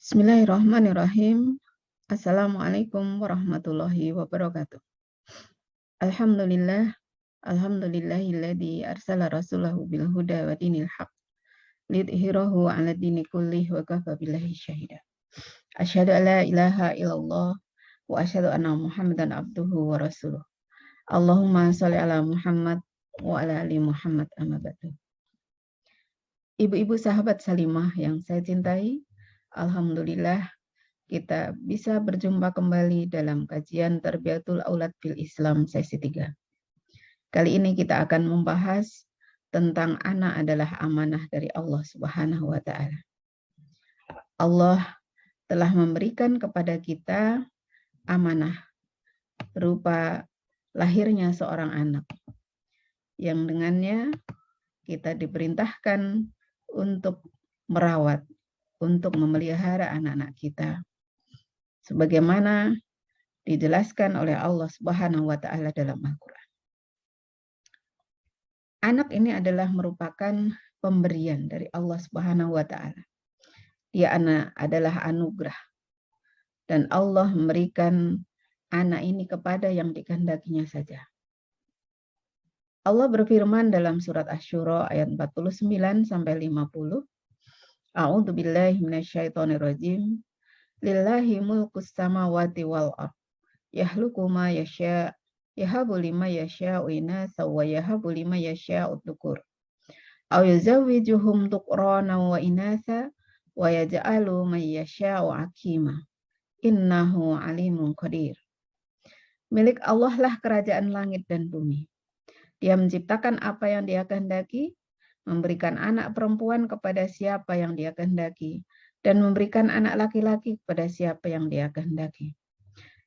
Bismillahirrahmanirrahim. Assalamualaikum warahmatullahi wabarakatuh. Alhamdulillah, alhamdulillahilladzi arsala rasulahu bil huda wa dinil haq lidhhirahu 'ala dini kullih wa kafa billahi syahida. Asyhadu an la ilaha illallah wa asyhadu anna Muhammadan abduhu wa rasuluh. Allahumma shalli ala Muhammad wa ala ali Muhammad amma ba'du. Ibu-ibu sahabat Salimah yang saya cintai, alhamdulillah kita bisa berjumpa kembali dalam kajian Tarbiyatul Aulad fil Islam sesi 3. Kali ini kita akan membahas tentang anak adalah amanah dari Allah Subhanahu wa taala. Allah telah memberikan kepada kita amanah berupa lahirnya seorang anak yang dengannya kita diperintahkan untuk merawat, untuk memelihara anak-anak kita. Sebagaimana dijelaskan oleh Allah Subhanahu wa taala dalam Al-Qur'an. Anak ini adalah merupakan pemberian dari Allah Subhanahu wa taala. Dia adalah anugerah. Dan Allah memberikan anak ini kepada yang dikehendakinya saja. Allah berfirman dalam surat Asy-Syura ayat 49 sampai 50. A'udzu billahi minasyaitonir rajim. Lillahi mulkus samawati wal ard. Yahluku ma yasha, yahabu lima yasha'u inatha wa yahabu lima yasha'u dhukur. Aw yuzawwijuhum dhukrana wa inatha wa yaj'alu man yasha'u aqima. Innahu alimun qadir. Milik Allah lah kerajaan langit dan bumi. Dia menciptakan apa yang Dia kehendaki, memberikan anak perempuan kepada siapa yang Dia kehendaki, dan memberikan anak laki-laki kepada siapa yang Dia kehendaki.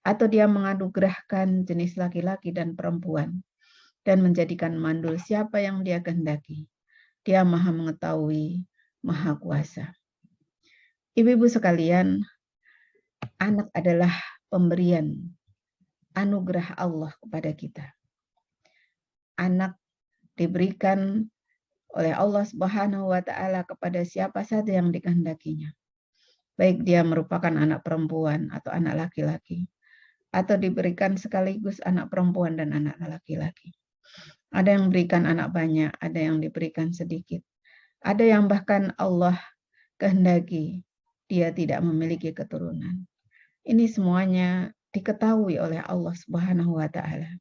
Atau Dia menganugerahkan jenis laki-laki dan perempuan, dan menjadikan mandul siapa yang Dia kehendaki. Dia Maha Mengetahui, Maha Kuasa. Ibu-ibu sekalian, anak adalah pemberian anugerah Allah kepada kita. Anak diberikan oleh Allah Subhanahu wa taala kepada siapa saja yang dikehendakinya. Baik dia merupakan anak perempuan atau anak laki-laki, atau diberikan sekaligus anak perempuan dan anak laki-laki. Ada yang berikan anak banyak, ada yang diberikan sedikit. Ada yang bahkan Allah kehendaki dia tidak memiliki keturunan. Ini semuanya diketahui oleh Allah Subhanahu wa taala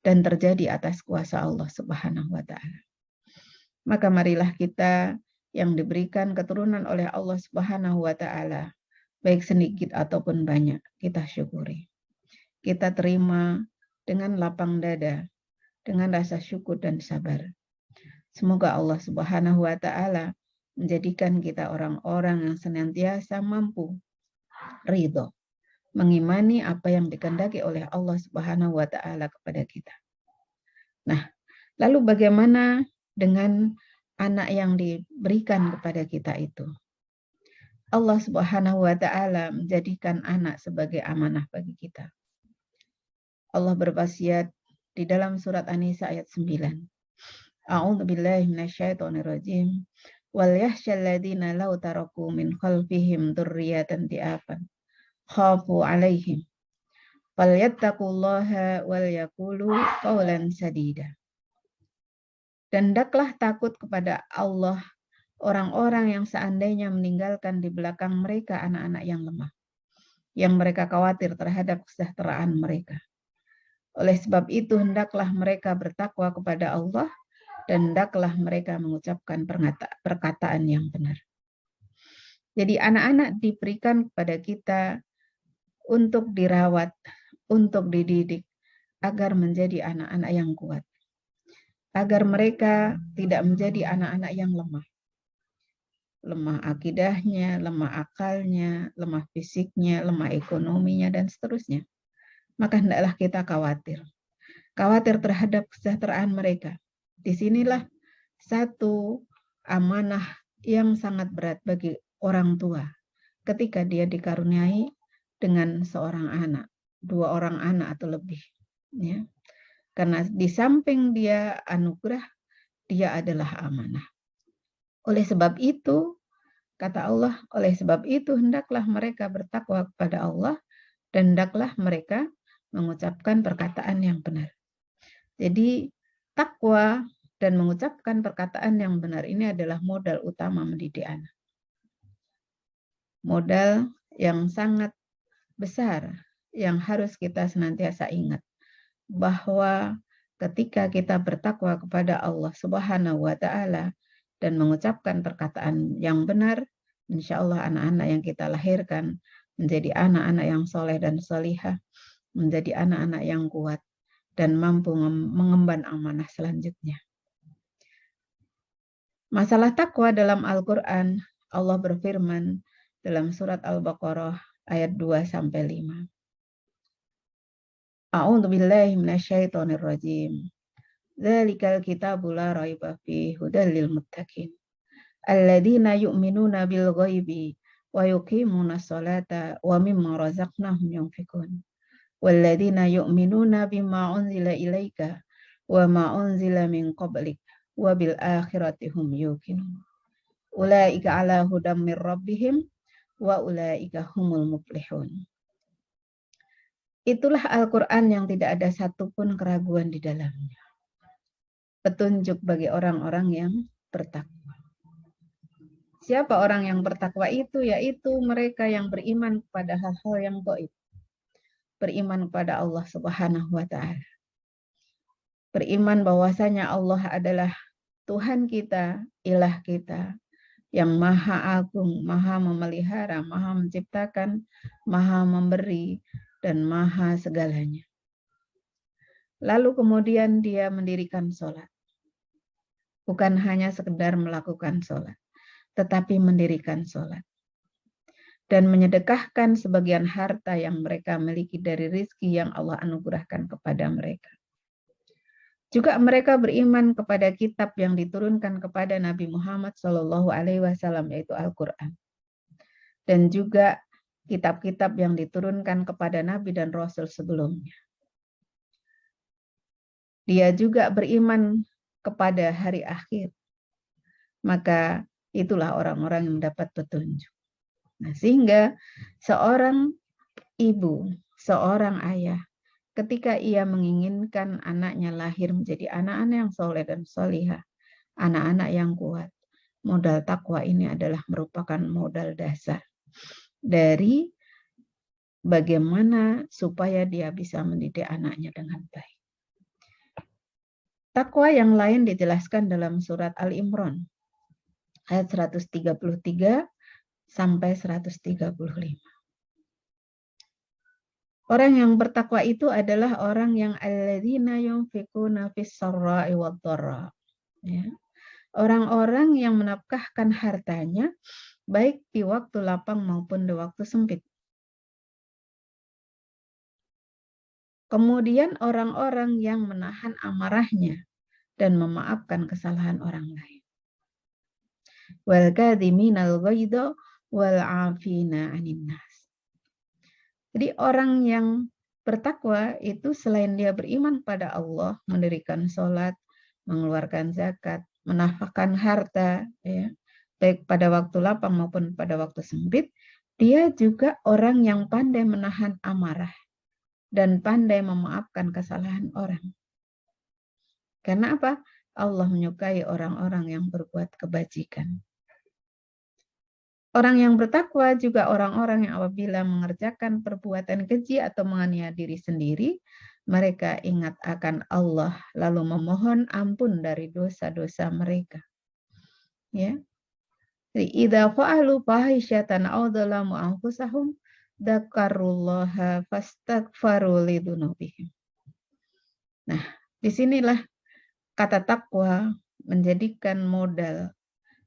dan terjadi atas kuasa Allah Subhanahu wa taala. Maka marilah kita yang diberikan keturunan oleh Allah Subhanahu wa taala, baik sedikit ataupun banyak, kita syukuri. Kita terima dengan lapang dada, dengan rasa syukur dan sabar. Semoga Allah Subhanahu wa taala menjadikan kita orang-orang yang senantiasa mampu ridho, mengimani apa yang dikehendaki oleh Allah Subhanahu wa taala kepada kita. Nah, lalu bagaimana dengan anak yang diberikan kepada kita itu? Allah Subhanahu wa taala menjadikan anak sebagai amanah bagi kita. Allah berwasiat di dalam surat An-Nisa ayat 9. A'udzu billahi minasyaitonir rajim. Wal yakhshal ladzina law taraku min khalfihim dzurriyyatan dhi'afan khafu 'alaihim falyattaqullaha wal yaqulu qawlan sadida. Dan hendaklah takut kepada Allah orang-orang yang seandainya meninggalkan di belakang mereka anak-anak yang lemah, yang mereka khawatir terhadap kesejahteraan mereka. Oleh sebab itu hendaklah mereka bertakwa kepada Allah dan hendaklah mereka mengucapkan perkataan yang benar. Jadi anak-anak diberikan kepada kita untuk dirawat, untuk dididik, agar menjadi anak-anak yang kuat. Agar mereka tidak menjadi anak-anak yang lemah. Lemah akidahnya, lemah akalnya, lemah fisiknya, lemah ekonominya, dan seterusnya. Maka hendaklah kita khawatir. Khawatir terhadap kesejahteraan mereka. Disinilah satu amanah yang sangat berat bagi orang tua ketika dia dikaruniai dengan seorang anak, 2 orang anak atau lebih. Ya. Karena di samping dia anugerah, dia adalah amanah. Oleh sebab itu, Kata Allah, oleh sebab itu hendaklah mereka bertakwa kepada Allah dan hendaklah mereka mengucapkan perkataan yang benar. Jadi takwa dan mengucapkan perkataan yang benar ini adalah modal utama mendidik anak. Modal yang sangat besar yang harus kita senantiasa ingat. Bahwa ketika kita bertakwa kepada Allah Subhanahu wa Ta'ala dan mengucapkan perkataan yang benar, insya Allah anak-anak yang kita lahirkan menjadi anak-anak yang soleh dan solihah, menjadi anak-anak yang kuat dan mampu mengemban amanah selanjutnya. Masalah takwa dalam Al-Quran, Allah berfirman dalam surat Al-Baqarah ayat 2-5. A'udzu billahi minasyaitonir rajim. Dzalikal kitabu la raiba fihi hudal lil muttaqin. Alladzina yu'minuna bil ghaibi wa yuqimuna sholata wa mimma razaqnahum yunfiqun. Walladzina yu'minuna bima unzila ilaika wa ma unzila min qablik wa bil akhirati hum yuqinun. Ulaika ala hudam mir rabbihim wa ulaika humul muflihun. Itulah Al-Quran yang tidak ada satupun keraguan di dalamnya. Petunjuk bagi orang-orang yang bertakwa. Siapa orang yang bertakwa itu? Yaitu mereka yang beriman kepada hal-hal yang gaib. Beriman kepada Allah Subhanahu wa Ta'ala. Beriman bahwasanya Allah adalah Tuhan kita, ilah kita, yang maha agung, maha memelihara, maha menciptakan, maha memberi, dan maha segalanya. Lalu kemudian dia mendirikan sholat. Bukan hanya sekedar melakukan sholat, tetapi mendirikan sholat. Dan menyedekahkan sebagian harta yang mereka miliki dari rizki yang Allah anugerahkan kepada mereka. Juga mereka beriman kepada kitab yang diturunkan kepada Nabi Muhammad SAW, yaitu Al-Quran. Dan juga kitab-kitab yang diturunkan kepada Nabi dan Rasul sebelumnya. Dia juga beriman kepada hari akhir. Maka itulah orang-orang yang mendapat petunjuk. Nah, sehingga seorang ibu, seorang ayah, ketika ia menginginkan anaknya lahir menjadi anak-anak yang soleh dan solihah, anak-anak yang kuat, modal takwa ini adalah merupakan modal dasar dari bagaimana supaya dia bisa mendidik anaknya dengan baik. Takwa yang lain dijelaskan dalam surat Al-Imran ayat 133 sampai 135. Orang yang bertakwa itu adalah orang yang alladzina yunfiquna fis sarra'i wad dharra. Ya. Orang-orang yang menafkahkan hartanya baik di waktu lapang maupun di waktu sempit. Kemudian orang-orang yang menahan amarahnya dan memaafkan kesalahan orang lain. Wal kadhiminal ghaidha wal 'afina 'anil nas. Jadi orang yang bertakwa itu selain dia beriman pada Allah, mendirikan sholat, mengeluarkan zakat, menafkahkan harta, ya, baik pada waktu lapang maupun pada waktu sempit, dia juga orang yang pandai menahan amarah dan pandai memaafkan kesalahan orang. Karena apa? Allah menyukai orang-orang yang berbuat kebajikan. Orang yang bertakwa juga orang-orang yang apabila mengerjakan perbuatan keji atau menganiaya diri sendiri, mereka ingat akan Allah lalu memohon ampun dari dosa-dosa mereka. Ya. Jadi idza fa'alu fahisyatan aw dzalamu anfusahum dzakarullaha fastaghfaru lidzunubihim. Nah, disinilah kata takwa menjadikan modal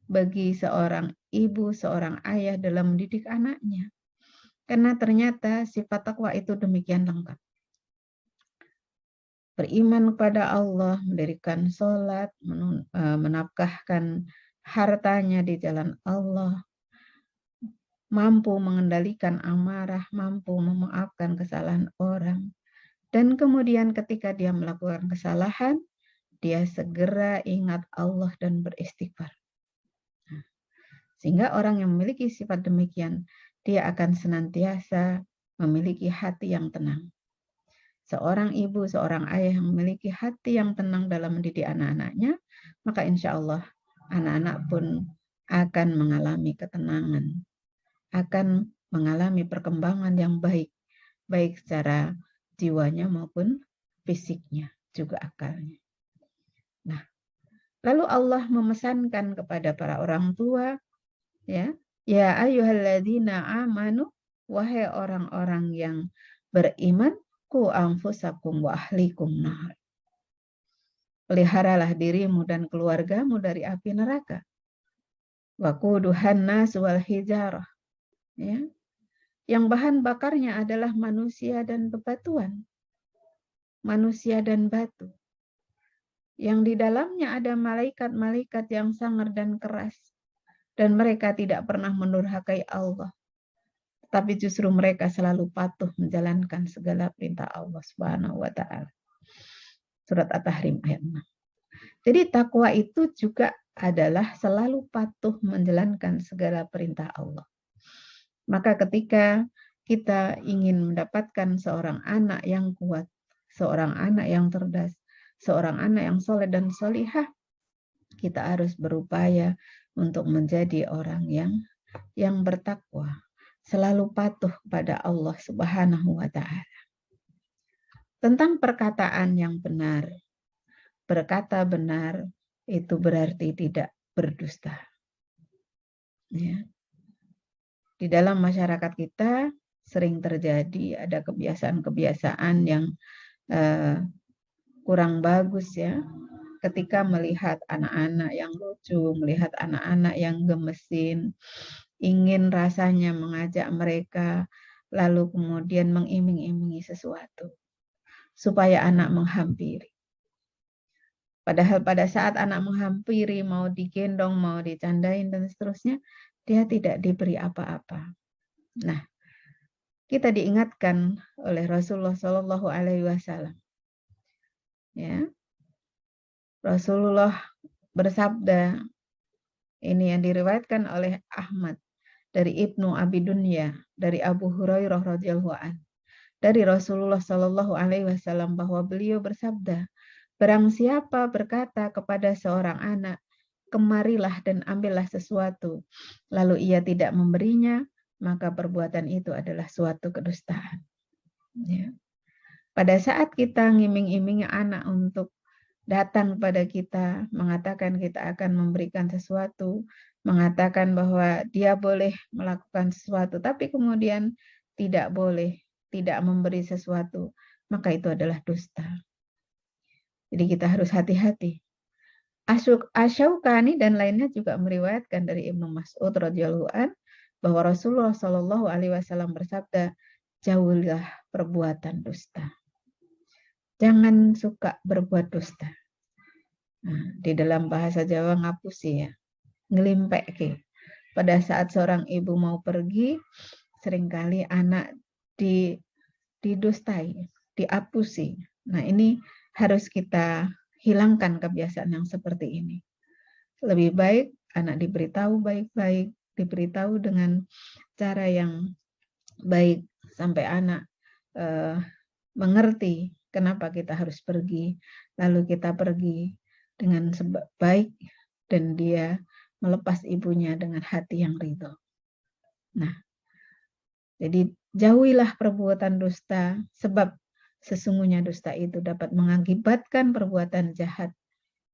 bagi seorang ibu, seorang ayah dalam mendidik anaknya. Karena ternyata sifat takwa itu demikian lengkap. Beriman kepada Allah, mendirikan sholat, menafkahkan hartanya di jalan Allah, mampu mengendalikan amarah, mampu memaafkan kesalahan orang. Dan kemudian ketika dia melakukan kesalahan, dia segera ingat Allah dan beristighfar. Sehingga orang yang memiliki sifat demikian, dia akan senantiasa memiliki hati yang tenang. Seorang ibu, seorang ayah yang memiliki hati yang tenang dalam mendidik anak-anaknya, maka insya Allah anak-anak pun akan mengalami ketenangan, akan mengalami perkembangan yang baik, baik secara jiwanya maupun fisiknya, juga akalnya. Nah, lalu Allah memesankan kepada para orang tua, ya ayyuhalladzina amanu, wahai orang-orang yang beriman, ku anfusakum wa ahlikum nar. Peliharalah dirimu dan keluargamu dari api neraka. Waquduhan nas wal hijarah. Ya. Yang bahan bakarnya adalah manusia dan bebatuan. Manusia dan batu. Yang di dalamnya ada malaikat-malaikat yang sangar dan keras. Dan mereka tidak pernah mendurhakai Allah. Tapi justru mereka selalu patuh menjalankan segala perintah Allah Subhanahu wa taala. Surat At-Tahrim ayat 6. Jadi takwa itu juga adalah selalu patuh menjalankan segala perintah Allah. Maka ketika kita ingin mendapatkan seorang anak yang kuat, seorang anak yang cerdas, seorang anak yang soleh dan solihah, kita harus berupaya untuk menjadi orang yang bertakwa, selalu patuh kepada Allah Subhanahu wa taala. Tentang perkataan yang benar. Berkata benar itu berarti tidak berdusta. Ya. Di dalam masyarakat kita sering terjadi ada kebiasaan-kebiasaan yang kurang bagus ya. Ketika melihat anak-anak yang lucu, melihat anak-anak yang gemesin, ingin rasanya mengajak mereka, lalu kemudian mengiming-imingi sesuatu, supaya anak menghampiri. Padahal pada saat anak menghampiri, mau digendong, mau dicandain, dan seterusnya, dia tidak diberi apa-apa. Nah, kita diingatkan oleh Rasulullah Shallallahu Alaihi Wasallam. Ya, Rasulullah bersabda, ini yang diriwayatkan oleh Ahmad dari Ibnu Abi Dunya, dari Abu Hurairah radhiyallahu an, dari Rasulullah Shallallahu Alaihi Wasallam bahwa beliau bersabda, barang siapa berkata kepada seorang anak, kemarilah dan ambillah sesuatu, lalu ia tidak memberinya, maka perbuatan itu adalah suatu kedustaan. Ya. Pada saat kita ngiming-imingi anak untuk datang kepada kita, mengatakan kita akan memberikan sesuatu, mengatakan bahwa dia boleh melakukan sesuatu, tapi kemudian tidak boleh, tidak memberi sesuatu, maka itu adalah dusta. Jadi kita harus hati-hati. Asy-Syaukani dan lainnya juga meriwayatkan dari Ibnu Mas'ud radhiyallahu an bahwa Rasulullah Shallallahu alaihi wasallam bersabda, jauhilah perbuatan dusta. Jangan suka berbuat dusta. Nah, di dalam bahasa Jawa ngapusi ya, ngelimpek. Pada saat seorang ibu mau pergi, seringkali anak didustai, diapusi. Nah, ini harus kita hilangkan kebiasaan yang seperti ini. Lebih baik anak diberitahu baik-baik, diberitahu dengan cara yang baik sampai anak mengerti kenapa kita harus pergi, lalu kita pergi dengan baik dan dia melepas ibunya dengan hati yang ridho. Nah, jadi jauhilah perbuatan dusta, sebab sesungguhnya dusta itu dapat mengakibatkan perbuatan jahat,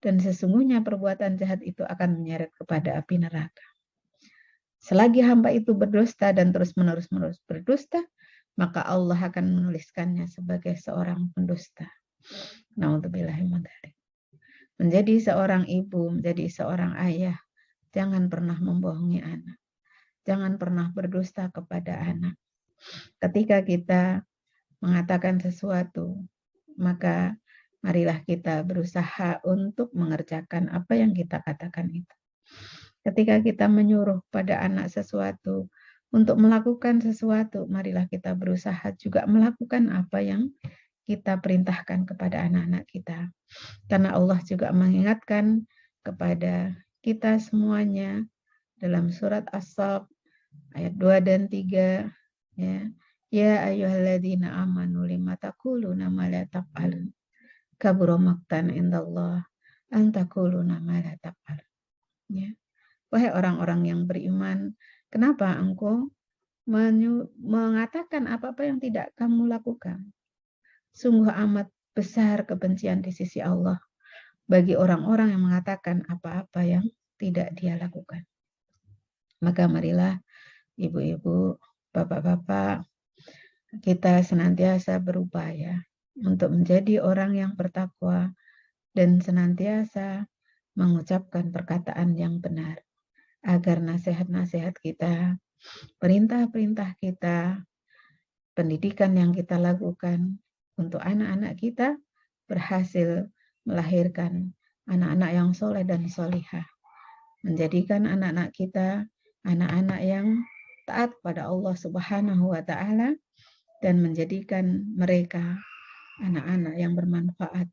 dan sesungguhnya perbuatan jahat itu akan menyeret kepada api neraka. Selagi hamba itu berdusta dan terus-menerus berdusta, maka Allah akan menuliskannya sebagai seorang pendusta. Na'udzubillahi min dzalik. Menjadi seorang ibu, menjadi seorang ayah, jangan pernah membohongi anak. Jangan pernah berdusta kepada anak. Ketika kita mengatakan sesuatu, maka marilah kita berusaha untuk mengerjakan apa yang kita katakan itu. Ketika kita menyuruh pada anak sesuatu, untuk melakukan sesuatu, marilah kita berusaha juga melakukan apa yang kita perintahkan kepada anak-anak kita. Karena Allah juga mengingatkan kepada kita semuanya dalam surat As-Saff ayat 2 dan 3, ya. Ya ayyuhalladzina amanu lima taquluna ma la taf'alun. Kabura maqtan indallah an taquluna ma la taf'alun. Ya. Wahai orang-orang yang beriman, kenapa engkau mengatakan apa-apa yang tidak kamu lakukan? Sungguh amat besar kebencian di sisi Allah bagi orang-orang yang mengatakan apa-apa yang tidak dia lakukan. Maka marilah ibu-ibu, bapak-bapak, kita senantiasa berupaya untuk menjadi orang yang bertakwa dan senantiasa mengucapkan perkataan yang benar, agar nasihat-nasihat kita, perintah-perintah kita, pendidikan yang kita lakukan untuk anak-anak kita berhasil melahirkan anak-anak yang soleh dan solihah, menjadikan anak-anak kita anak-anak yang taat pada Allah Subhanahu wa Ta'ala, dan menjadikan mereka anak-anak yang bermanfaat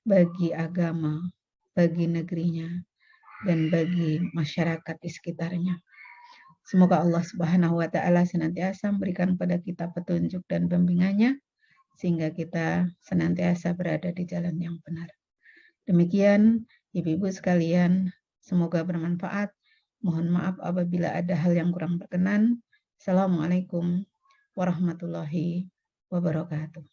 bagi agama, bagi negerinya, dan bagi masyarakat di sekitarnya. Semoga Allah Subhanahu wa Ta'ala senantiasa memberikan kepada kita petunjuk dan bimbingannya, sehingga kita senantiasa berada di jalan yang benar. Demikian, ibu-ibu sekalian, semoga bermanfaat. Mohon maaf apabila ada hal yang kurang berkenan. Assalamualaikum warahmatullahi wabarakatuh.